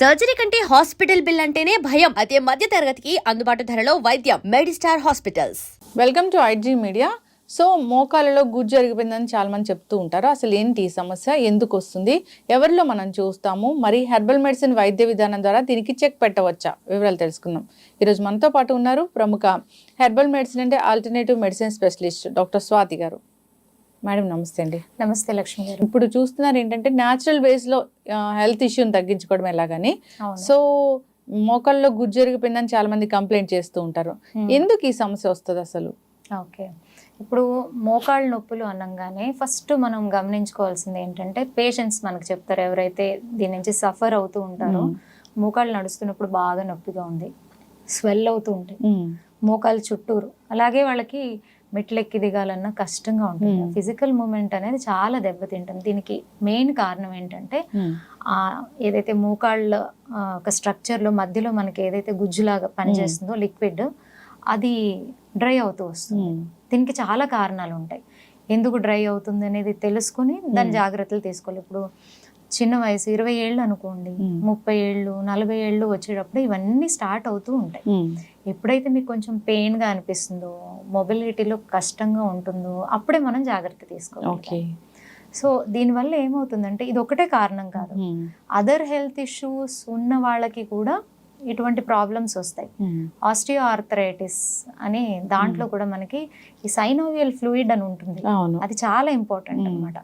Surgery కంటే hospital bill అంటేనే భయం. అదే మధ్య తరగతికి అందుబాటు ధరలో వైద్యం. Medistar hospitals. Welcome to IG media. So మోకాలలో గుజ్జు జరిగిపోయిందని చాలా మంది చెప్తూ ఉంటారు. అసలు ఏంటి ఈ సమస్య, ఎందుకు వస్తుంది, ఎవరిలో మనం చూస్తాము, మరి హెర్బల్ మెడిసిన్ వైద్య విధానం ద్వారా దీనికి చెక్ పెట్టవచ్చా, వివరాలు తెలుసుకుందాం. ఈరోజు మనతో పాటు ఉన్నారు ప్రముఖ హెర్బల్ మెడిసిన్ అంటే alternative medicine specialist doctor Swathi గారు. మేడం నమస్తే అండి. నమస్తే లక్ష్మి గారు. ఇప్పుడు చూస్తున్నారు ఏంటంటే న్యాచురల్ వేస్లో హెల్త్ ఇష్యూని తగ్గించుకోవడం ఎలాగని. సో మోకాల్లో గుజ్జు జరిగిపోయిందని చాలా మంది కంప్లైంట్ చేస్తూ ఉంటారు. ఎందుకు ఈ సమస్య వస్తుంది అసలు? ఓకే, ఇప్పుడు మోకాళ్ళ నొప్పులు అనగానే ఫస్ట్ మనం గమనించుకోవాల్సింది ఏంటంటే పేషెంట్స్ మనకు చెప్తారు, ఎవరైతే దీని నుంచి సఫర్ అవుతూ ఉంటారో మోకాళ్ళు నడుస్తున్నప్పుడు బాగా నొప్పిగా ఉంది, స్వెల్ అవుతూ ఉంటాయి మోకాళ్ళ చుట్టూరు, అలాగే వాళ్ళకి మెట్లెక్కి దిగాలన్నా కష్టంగా ఉంటుంది. ఫిజికల్ మూమెంట్ అనేది చాలా దెబ్బతింటుంది. దీనికి మెయిన్ కారణం ఏంటంటే ఏదైతే మోకాళ్ళ ఒక స్ట్రక్చర్లో మధ్యలో మనకి ఏదైతే గుజ్జులాగా పనిచేస్తుందో లిక్విడ్, అది డ్రై అవుతూ వస్తుంది. దీనికి చాలా కారణాలు ఉంటాయి. ఎందుకు డ్రై అవుతుంది అనేది తెలుసుకుని దాని జాగ్రత్తలు తీసుకోవాలి. ఇప్పుడు చిన్న వయసు 20 ఏళ్ళు అనుకోండి, 30 ఏళ్ళు 40 ఏళ్ళు వచ్చేటప్పుడు ఇవన్నీ స్టార్ట్ అవుతూ ఉంటాయి. ఎప్పుడైతే మీకు కొంచెం పెయిన్గా అనిపిస్తుందో, మొబిలిటీలో కష్టంగా ఉంటుందో అప్పుడే మనం జాగ్రత్త తీసుకోవాలి. సో దీనివల్ల ఏమవుతుందంటే ఇది ఒకటే కారణం కాదు, అదర్ హెల్త్ ఇష్యూస్ ఉన్న వాళ్ళకి కూడా ఇటువంటి ప్రాబ్లమ్స్ వస్తాయి. ఆస్టియో ఆర్థరైటిస్ అని దాంట్లో కూడా మనకి ఈ సైనోవియల్ ఫ్లూయిడ్ అని ఉంటుంది, అది చాలా ఇంపార్టెంట్ అన్నమాట.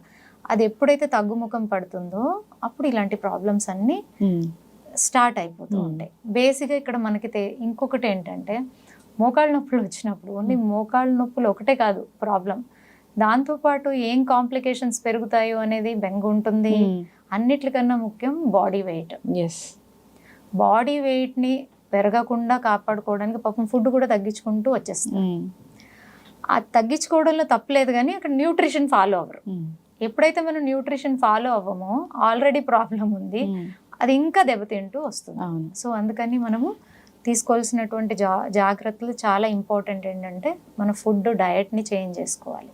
అది ఎప్పుడైతే తగ్గుముఖం పడుతుందో అప్పుడు ఇలాంటి ప్రాబ్లమ్స్ అన్నీ స్టార్ట్ అయిపోతూ ఉంటాయి. బేసిక్గా ఇక్కడ మనకి ఇంకొకటి ఏంటంటే మోకాళ్ళ నొప్పులు వచ్చినప్పుడు ఓన్లీ మోకాళ్ళ నొప్పులు ఒకటే కాదు ప్రాబ్లం, దాంతోపాటు ఏం కాంప్లికేషన్స్ పెరుగుతాయో అనేది బెంగ ఉంటుంది. అన్నిటికన్నా ముఖ్యం బాడీ వెయిట్. బాడీ వెయిట్ని పెరగకుండా కాపాడుకోవడానికి పాపం ఫుడ్ కూడా తగ్గించుకుంటూ వచ్చేస్తుంది. అది తగ్గించుకోవడంలో తప్పలేదు, కానీ అక్కడ న్యూట్రిషన్ ఫాలో అవ్వరు. ఎప్పుడైతే మనం న్యూట్రిషన్ ఫాలో అవ్వమో ఆల్రెడీ ప్రాబ్లం ఉంది, అది ఇంకా దెబ్బతింటూ వస్తుంది. సో అందుకని మనము తీసుకోవాల్సినటువంటి జాగ్రత్తలు చాలా ఇంపార్టెంట్. ఏంటంటే మన ఫుడ్ డయట్ని చేంజ్ చేసుకోవాలి.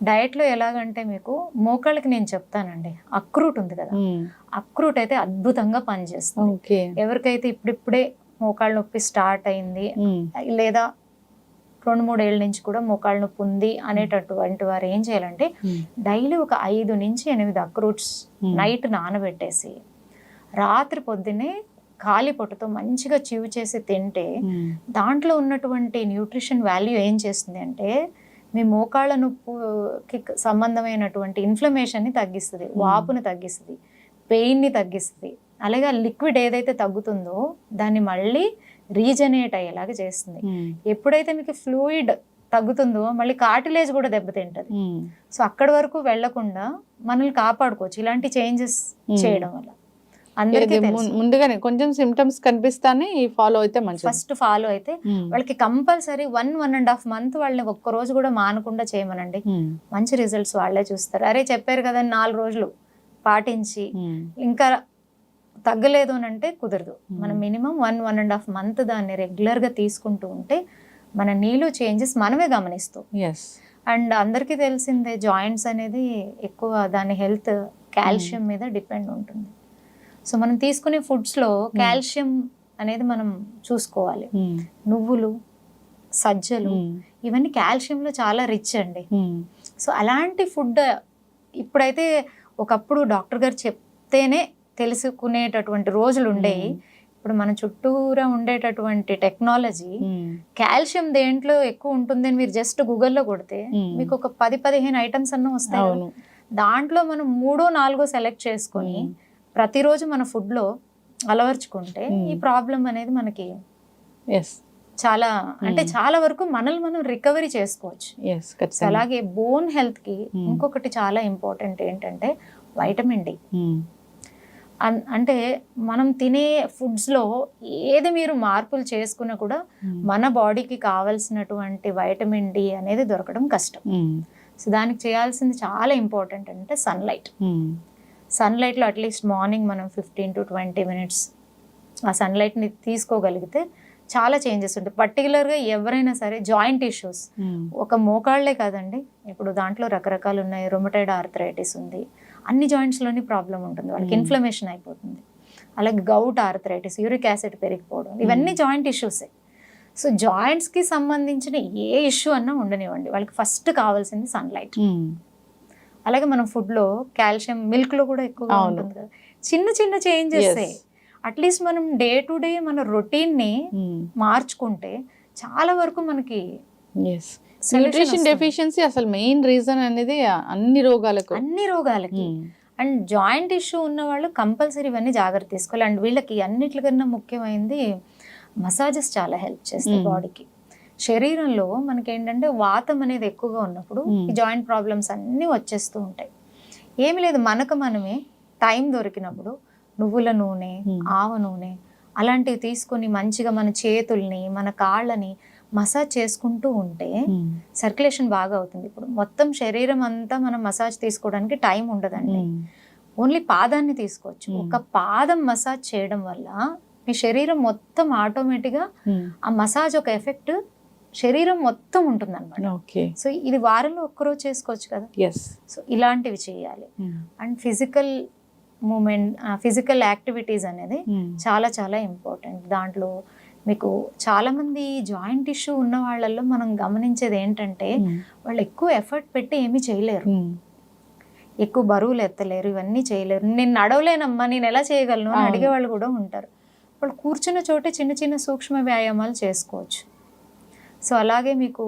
డయట్లో ఎలాగంటే మీకు మోకాళ్ళకి నేను చెప్తానండి, అక్రూట్ ఉంది కదా, అక్రూట్ అయితే అద్భుతంగా పనిచేస్తుంది. ఎవరికైతే ఇప్పుడిప్పుడే మోకాళ్ళ నొప్పి స్టార్ట్ అయింది లేదా 2-3 ఏళ్ళ నుంచి కూడా మోకాళ్ళ నొప్పి ఉంది అనేటటువంటి వారు ఏం చేయాలంటే డైలీ ఒక 5 నుంచి 8 అక్రూట్స్ నైట్ నానబెట్టేసి రాత్రి పొద్దున్నే ఖాళీ పొట్టతో మంచిగా చివ్ చేసి తింటే దాంట్లో ఉన్నటువంటి న్యూట్రిషన్ వాల్యూ ఏం చేస్తుంది అంటే మీ మోకాళ్ళ నొప్పికి సంబంధమైనటువంటి ఇన్ఫ్లమేషన్ని తగ్గిస్తుంది, వాపుని తగ్గిస్తుంది, పెయిన్ని తగ్గిస్తుంది. అలాగే లిక్విడ్ ఏదైతే తగ్గుతుందో దాన్ని మళ్ళీ రీజనరేట్ అయ్యేలాగా చేస్తుంది. ఎప్పుడైతే మీకు ఫ్లూయిడ్ తగ్గుతుందో మళ్ళీ కార్టిలేజ్ కూడా దెబ్బతింటది. సో అక్కడి వరకు వెళ్లకుండా మనల్ని కాపాడుకోవచ్చు ఇలాంటి చేంజెస్ చేయడం వల్ల. అందరికీ ముందుగానే కొంచెం సిమ్టమ్స్ కనిపిస్తానే ఫాలో అయితే మంచిది. ఫస్ట్ ఫాలో అయితే వాళ్ళకి కంపల్సరీ 1.5 మంత్ వాళ్ళని ఒక్కరోజు కూడా మానకుండా చేయమనండి, మంచి రిజల్ట్స్ వాళ్ళే చూస్తారు. అరే చెప్పారు కదా 4 రోజులు పాటించి ఇంకా తగ్గలేదు అని అంటే కుదరదు. మనం మినిమం 1.5 మంత్ దాన్ని రెగ్యులర్గా తీసుకుంటూ ఉంటే మన నీళ్ళు చేంజెస్ మనమే గమనిస్తాం. అండ్ అందరికీ తెలిసిందే జాయింట్స్ అనేది ఎక్కువ దాని హెల్త్ కాల్షియం మీద డిపెండ్ ఉంటుంది. సో మనం తీసుకునే ఫుడ్స్లో కాల్షియం అనేది మనం చూసుకోవాలి. నువ్వులు, సజ్జలు ఇవన్నీ కాల్షియంలో చాలా రిచ్ అండి. సో అలాంటి ఫుడ్ ఇప్పుడైతే ఒకప్పుడు డాక్టర్ గారు చెప్తేనే తెలుసుకునేటటువంటి రోజులు ఉండేవి. ఇప్పుడు మన చుట్టూరా ఉండేటటువంటి టెక్నాలజీ కాల్షియం దేంట్లో ఎక్కువ ఉంటుందని మీరు జస్ట్ గూగుల్లో కొడితే మీకు ఒక 10-15 ఐటమ్స్ అన్న వస్తాయి. దాంట్లో మనం 3-4 సెలెక్ట్ చేసుకొని ప్రతిరోజు మన ఫుడ్లో అలవర్చుకుంటే ఈ ప్రాబ్లం అనేది మనకి చాలా అంటే చాలా వరకు మనల్ని మనం రికవరీ చేసుకోవచ్చు. అలాగే బోన్ హెల్త్కి ఇంకొకటి చాలా ఇంపార్టెంట్ ఏంటంటే వైటమిన్ డి. అంటే మనం తినే ఫుడ్స్లో ఏది మీరు మార్పులు చేసుకున్నా కూడా మన బాడీకి కావాల్సినటువంటి వైటమిన్ డి అనేది దొరకడం కష్టం. సో దానికి చేయాల్సింది చాలా ఇంపార్టెంట్ అంటే సన్లైట్. సన్లైట్లో అట్లీస్ట్ మార్నింగ్ మనం 15-20 మినిట్స్ ఆ సన్లైట్ని తీసుకోగలిగితే చాలా చేంజెస్ ఉంటాయి. పర్టికులర్గా ఎవరైనా సరే జాయింట్ ఇష్యూస్, ఒక మోకాళ్ళే కాదండి, ఇప్పుడు దాంట్లో రకరకాలు ఉన్నాయి. రొమటైడ్ ఆర్థరైటిస్ ఉంది, అన్ని జాయింట్స్లోని ప్రాబ్లం ఉంటుంది, వాళ్ళకి ఇన్ఫ్లమేషన్ అయిపోతుంది. అలాగే గౌట్ ఆర్థరైటిస్, యూరిక్ యాసిడ్ పెరిగిపోవడం, ఇవన్నీ జాయింట్ ఇష్యూసే. సో జాయింట్స్కి సంబంధించిన ఏ ఇష్యూ అన్నా ఉండనివ్వండి, వాళ్ళకి ఫస్ట్ కావాల్సింది సన్లైట్. అలాగే మనం ఫుడ్లో కాల్షియం మిల్క్లో కూడా ఎక్కువగా ఉంటుంది కదా, చిన్న చిన్న చేంజెస్ అట్లీస్ట్ మనం డే టు డే మన రొటీన్ని మార్చుకుంటే చాలా వరకు మనకి న్యూట్రిషన్ డెఫిషియన్సీ అసలు మెయిన్ రీజన్ అనేది అన్ని రోగాలకి. అండ్ జాయింట్ ఇష్యూ ఉన్న వాళ్ళు కంపల్సరీ ఇవన్నీ జాగ్రత్త తీసుకోవాలి. అండ్ వీళ్ళకి అన్నిటికన్నా ముఖ్యమైనది మసాజెస్ చాలా హెల్ప్ చేస్తాయి బాడీకి. శరీరంలో మనకేంటంటే వాతం అనేది ఎక్కువగా ఉన్నప్పుడు ఈ జాయింట్ ప్రాబ్లమ్స్ అన్నీ వచ్చేస్తూ ఉంటాయి. ఏమి లేదు, మనమే టైం దొరికినప్పుడు నువ్వుల నూనె, ఆవ నూనె అలాంటివి తీసుకొని మంచిగా మన చేతుల్ని మన కాళ్ళని మసాజ్ చేసుకుంటూ ఉంటే సర్క్యులేషన్ బాగా అవుతుంది. ఇప్పుడు మొత్తం శరీరం అంతా మనం మసాజ్ తీసుకోవడానికి టైం ఉండదండి, ఓన్లీ పాదాన్ని తీసుకోవచ్చు. ఒక పాదం మసాజ్ చేయడం వల్ల మీ శరీరం మొత్తం ఆటోమేటిక్గా ఆ మసాజ్ ఒక ఎఫెక్ట్ శరీరం మొత్తం ఉంటుంది అనమాట. సో ఇది వారంలో ఒక్కరోజు చేసుకోవచ్చు కదా. సో ఇలాంటివి చేయాలి. And physical movement, physical activities అనేది చాలా చాలా ఇంపార్టెంట్. దాంట్లో మీకు చాలా మంది జాయింట్ ఇష్యూ ఉన్న వాళ్ళల్లో మనం గమనించేది ఏంటంటే వాళ్ళు ఎక్కువ ఎఫర్ట్ పెట్టి ఏమీ చేయలేరు, ఎక్కువ బరువులు ఎత్తలేరు, ఇవన్నీ చేయలేరు. నేను నడవలేనమ్మా, నేను ఎలా చేయగలను అని అడిగే వాళ్ళు కూడా ఉంటారు. వాళ్ళు కూర్చున్న చోటే చిన్న చిన్న సూక్ష్మ వ్యాయామాలు చేసుకోవచ్చు. సో అలాగే మీకు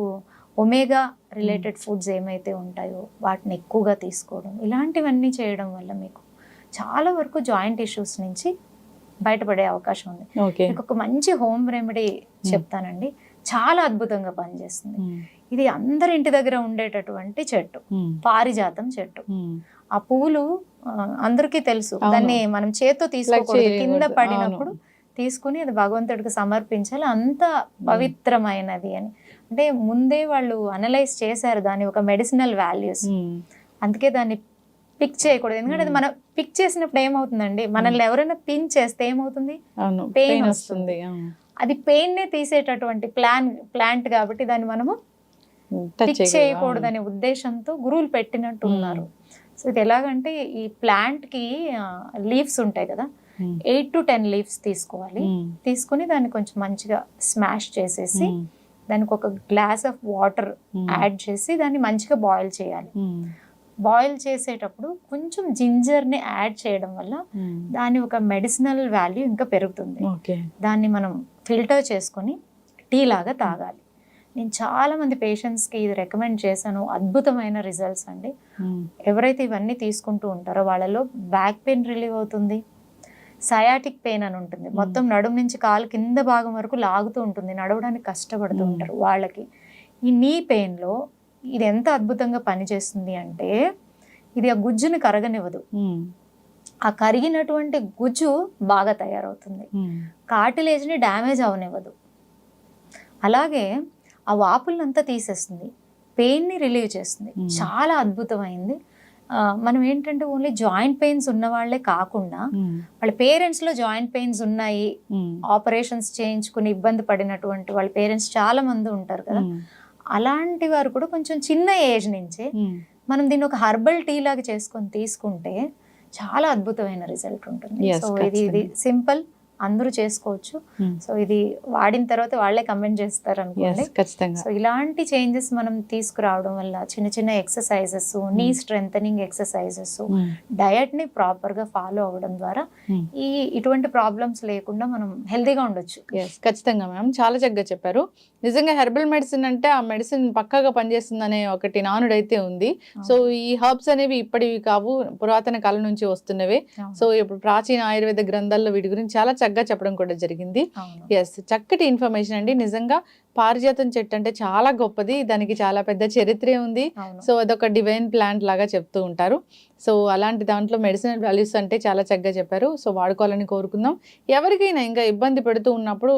ఒమేగా రిలేటెడ్ ఫుడ్స్ ఏమైతే ఉంటాయో వాటిని ఎక్కువగా తీసుకోవడం, ఇలాంటివన్నీ చేయడం వల్ల మీకు చాలా వరకు జాయింట్ ఇష్యూస్ నుంచి బయటపడే అవకాశం ఉంది. మీకు ఒక మంచి హోమ్ రెమెడీ చెప్తానండి, చాలా అద్భుతంగా పనిచేస్తుంది. ఇది అందరి ఇంటి దగ్గర ఉండేటటువంటి చెట్టు, పారిజాతం చెట్టు. ఆ పువ్వులు అందరికీ తెలుసు, దాన్ని మనం చేత్తో తీసుకోకూడదు, కింద పడినప్పుడు తీసుకుని అది భగవంతుడికి సమర్పించాలి, అంత పవిత్రమైనది అని. అంటే ముందే వాళ్ళు అనలైజ్ చేశారు దాని ఒక మెడిసినల్ వాల్యూస్. అందుకే దాన్ని పిక్ చేయకూడదు, ఎందుకంటే అది మనం పిక్ చేసినప్పుడు ఏమవుతుందండి, మనల్ని ఎవరైనా పిన్ చేస్తే ఏమవుతుంది, పెయిన్ వస్తుంది. అది పెయిన్ నే తీసేటటువంటి ప్లాంట్ కాబట్టి దాన్ని మనము పిక్ చేయకూడదనే ఉద్దేశంతో గురువులు పెట్టినట్టు ఉన్నారు. సో ఇది ఎలాగంటే ఈ ప్లాంట్ కి లీవ్స్ ఉంటాయి కదా, 8 to 10 లీవ్స్ తీసుకోవాలి. తీసుకుని దాన్ని కొంచెం మంచిగా స్మాష్ చేసేసి దానికి ఒక గ్లాస్ ఆఫ్ వాటర్ యాడ్ చేసి దాన్ని మంచిగా బాయిల్ చేయాలి. బాయిల్ చేసేటప్పుడు కొంచెం జింజర్ని యాడ్ చేయడం వల్ల దాని ఒక మెడిసినల్ వాల్యూ ఇంకా పెరుగుతుంది. దాన్ని మనం ఫిల్టర్ చేసుకొని టీ లాగా తాగాలి. నేను చాలా మంది పేషెంట్స్కి ఇది రికమెండ్ చేశాను, అద్భుతమైన రిజల్ట్స్ అండి. ఎవరైతే ఇవన్నీ తీసుకుంటూ ఉంటారో వాళ్ళలో బ్యాక్ పెయిన్ రిలీవ్ అవుతుంది, సయాటిక్ పెయిన్ అని ఉంటుంది, మొత్తం నడుము నుంచి కాలు కింద భాగం వరకు లాగుతూ ఉంటుంది, నడవడానికి కష్టపడుతూ ఉంటారు వాళ్ళకి. ఈ నీ పెయిన్లో ఇది ఎంత అద్భుతంగా పనిచేస్తుంది అంటే ఇది ఆ గుజ్జుని కరగనివ్వదు, ఆ కరిగినటువంటి గుజ్జు బాగా తయారవుతుంది, కార్టిలేజ్ని డ్యామేజ్ అవనివ్వదు, అలాగే ఆ వాపులంతా తీసేస్తుంది, పెయిన్ని రిలీవ్ చేస్తుంది. చాలా అద్భుతమైంది. మనం ఏంటంటే ఓన్లీ జాయింట్ పెయిన్స్ ఉన్న వాళ్ళే కాకుండా వాళ్ళ పేరెంట్స్లో జాయింట్ పెయిన్స్ ఉన్నాయి, ఆపరేషన్స్ చేయించుకుని ఇబ్బంది పడినటువంటి వాళ్ళ పేరెంట్స్ చాలా మంది ఉంటారు కదా, అలాంటి వారు కూడా కొంచెం చిన్న ఏజ్ నుంచే మనం దీన్ని ఒక హర్బల్ టీ లాగా చేసుకొని తీసుకుంటే చాలా అద్భుతమైన రిజల్ట్ ఉంటుంది. సో ఇది సింపుల్, అందరూ చేసుకోవచ్చు. సో ఇది వాడిన తర్వాత వాళ్ళే కమెంట్ చేస్తారు అనుకోండి. సో ఇలాంటి చేంజెస్ మనం తీసుకురావడం వల్ల చిన్న చిన్న ఎక్సర్సైజెస్, నీ స్ట్రెంథనింగ్ ఎక్సర్సైజెస్, డయట్ ని ప్రాపర్ గా ఫాలో అవ్వడం ద్వారా ఇటువంటి ప్రాబ్లమ్స్ లేకుండా మనం హెల్తీగా ఉండొచ్చు. ఖచ్చితంగా మ్యామ్, చాలా చక్కగా చెప్పారు. నిజంగా హెర్బల్ మెడిసిన్ అంటే ఆ మెడిసిన్ పక్కాగా పనిచేస్తుంది అనే ఒకటి నానుడైతే ఉంది. సో ఈ హర్బ్స్ అనేవి ఇప్పటివి కావు, పురాతన కాలం నుంచి వస్తున్నవే. సో ఇప్పుడు ప్రాచీన ఆయుర్వేద గ్రంథాల్లో వీటి గురించి చాలా చక్కగా చెప్పడం కూడా జరిగింది. ఎస్, చక్కటి ఇన్ఫర్మేషన్ అండి. నిజంగా పారిజాతం చెట్టు అంటే చాలా గొప్పది, దానికి చాలా పెద్ద చరిత్రే ఉంది. సో అదొక డివైన్ ప్లాంట్ లాగా చెప్తూ ఉంటారు. సో అలాంటి దాంట్లో మెడిసినల్ వాల్యూస్ అంటే చాలా చక్కగా చెప్పారు. సో వాడుకోవాలని కోరుకుందాం. ఎవరికైనా ఇంకా ఇబ్బంది పెడుతూ ఉన్నప్పుడు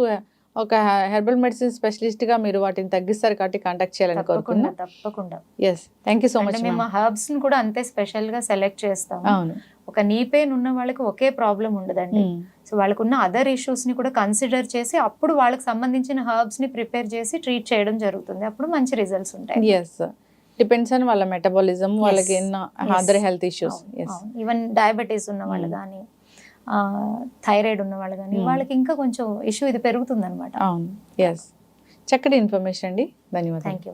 ఒక హెర్బల్ మెడిసిన్ స్పెషలిస్ట్ గా మీరు వాటిని తగ్గిస్తారు కాబట్టి కాంటాక్ట్ చేయాలని కోరుకుంటున్నాం. తప్పకుండా. Yes, thank you so much. మేము హర్బ్స్ ని కూడా అంతే స్పెషల్ గా సెలెక్ట్ చేస్తాం. అవును, ఒక నీ పెయిన్ ఉన్న వాళ్ళకి ఒకే ప్రాబ్లం ఉండదండి. సో వాళ్ళకున్న అదర్ ఇష్యూస్ ని కూడా కన్సిడర్ చేసి అప్పుడు వాళ్ళకి సంబంధించిన హర్బ్స్ ని ప్రిపేర్ చేసి ట్రీట్ చేయడం జరుగుతుంది. అప్పుడు మంచి రిజల్ట్స్ ఉంటాయి. ఎస్, డిపెండ్స్ ఆన్ వాళ్ళ మెటబాలిజం, వాళ్ళకి ఎన్నో other health issues. Even diabetes ఉన్న వాళ్ళు కానీ, థైరాయిడ్ ఉన్న వాళ్ళు కానీ వాళ్ళకి ఇంకా కొంచెం ఇష్యూ ఇది పెరుగుతుంది అనమాట. అవును, ఎస్. చక్కటి ఇన్ఫర్మేషన్ అండి, ధన్యవాదాలు. Thank you.